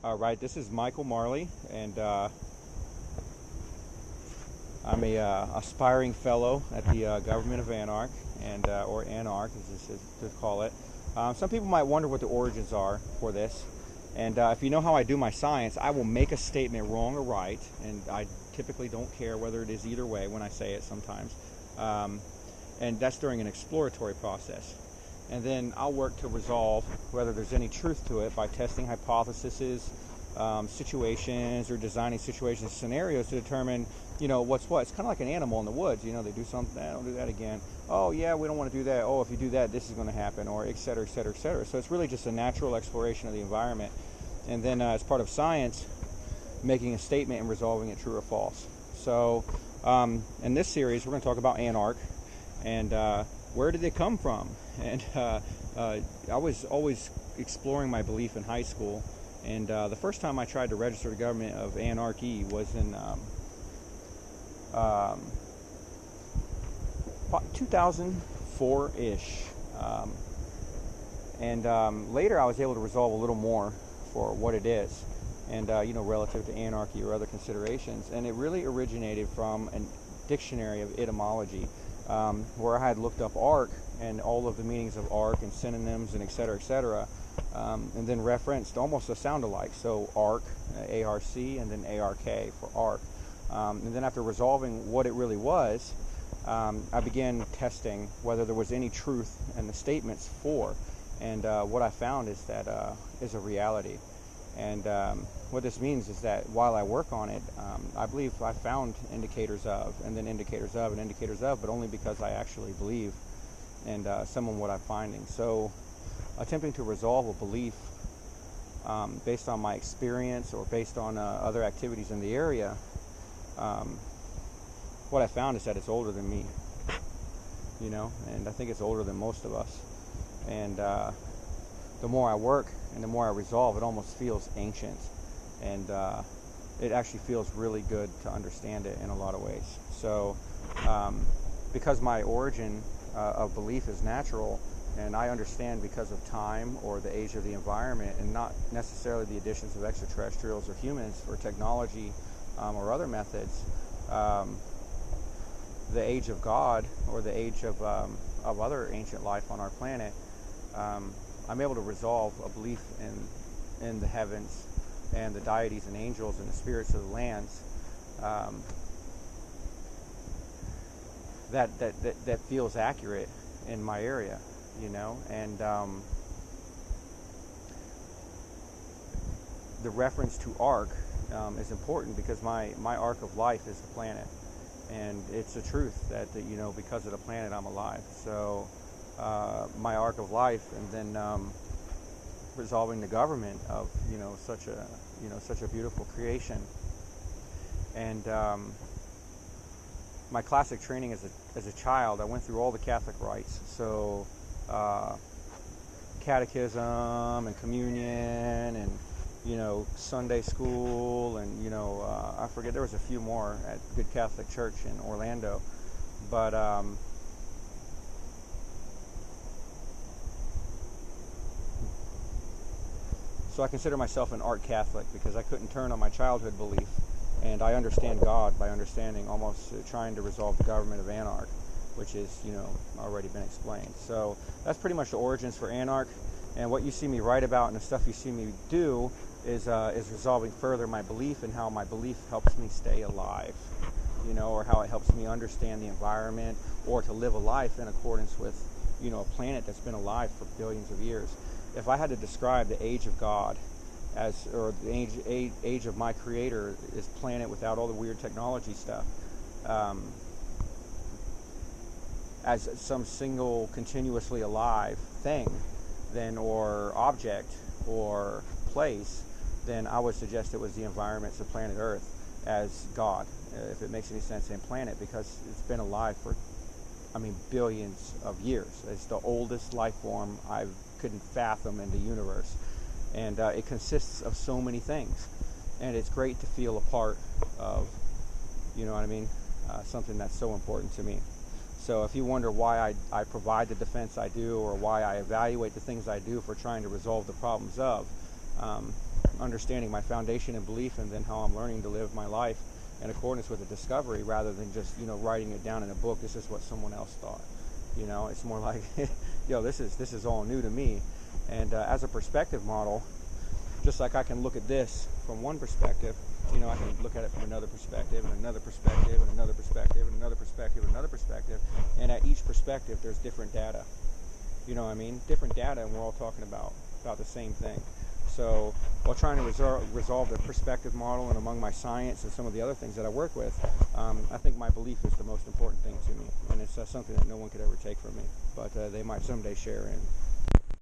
All right, this is Michael Marley, and I'm a aspiring fellow at the government of anARK, and or anARK, as this is to call it. Some people might wonder what the origins are for this, and if you know how I do my science, I will make a statement wrong or right, and I typically don't care whether it is either way when I say it sometimes, and that's during an exploratory process. And then I'll work to resolve whether there's any truth to it by testing hypotheses, situations, or designing situations, scenarios to determine, what's what. It's kind of like an animal in the woods. They do something, don't do that again. Oh, yeah, we don't want to do that. Oh, if you do that, this is going to happen, or et cetera, et cetera, et cetera. So it's really just a natural exploration of the environment. And then as part of science, making a statement and resolving it true or false. So in this series, we're going to talk about anARK and where did it come from? And I was always exploring my belief in high school, and the first time I tried to register the government of anARK was in 2004-ish, and later I was able to resolve a little more for what it is, and relative to anarchy or other considerations, and it really originated from a dictionary of etymology, where I had looked up ARK and all of the meanings of ARK and synonyms and et cetera, and then referenced almost a sound-alike. So ARK, A-R-C, and then A-R-K for ARK. And then after resolving what it really was, I began testing whether there was any truth in the statements for. And what I found is that is a reality. And what this means is that while I work on it, I believe I found indicators of, and then indicators of, and indicators of, but only because I actually believe and some of what I'm finding. So attempting to resolve a belief based on my experience or based on other activities in the area, what I found is that it's older than me, and I think it's older than most of us. And the more I work and the more I resolve, it almost feels ancient, and it actually feels really good to understand it in a lot of ways. So because my origin of belief is natural, and I understand because of time or the age of the environment, and not necessarily the additions of extraterrestrials or humans or technology or other methods, the age of God or the age of other ancient life on our planet, I'm able to resolve a belief in the heavens and the deities and angels and the spirits of the lands that feels accurate in my area, and the reference to ARK is important because my arc of life is the planet, and it's a truth that because of the planet I'm alive. So my arc of life, and then resolving the government of such a beautiful creation, and my classic training as a child, I went through all the Catholic rites, so catechism and communion and Sunday school, and I forget, there was a few more at Good Catholic Church in Orlando, but so I consider myself an art Catholic because I couldn't turn on my childhood belief, and I understand God by understanding, almost trying to resolve the government of anARK, which is already been explained. So that's pretty much the origins for anARK, and what you see me write about and the stuff you see me do is resolving further my belief, and how my belief helps me stay alive, or how it helps me understand the environment, or to live a life in accordance with a planet that's been alive for billions of years. If I had to describe the age of God or the age of my creator, this planet without all the weird technology stuff, as some single continuously alive thing, then, or object or place, then I would suggest it was the environments of planet Earth as God, if it makes any sense, in planet, because it's been alive for billions of years. It's the oldest life form I couldn't fathom in the universe, and it consists of so many things, and it's great to feel a part of, something that's so important to me. So if you wonder why I provide the defense I do, or why I evaluate the things I do for trying to resolve the problems of, understanding, my foundation and belief, and then how I'm learning to live my life in accordance with the discovery, rather than just, you know, writing it down in a book. This is what someone else thought. You know, it's more like, yo, this is all new to me. And as a perspective model, just like I can look at this from one perspective, you know, I can look at it from another perspective, and another perspective, and another perspective, and another perspective, and another perspective. And at each perspective, there's different data. You know what I mean? Different data, and we're all talking about the same thing. So while trying to resolve the perspective model, and among my science and some of the other things that I work with, I think my belief is the most important thing to me. And it's something that no one could ever take from me. But they might someday share in.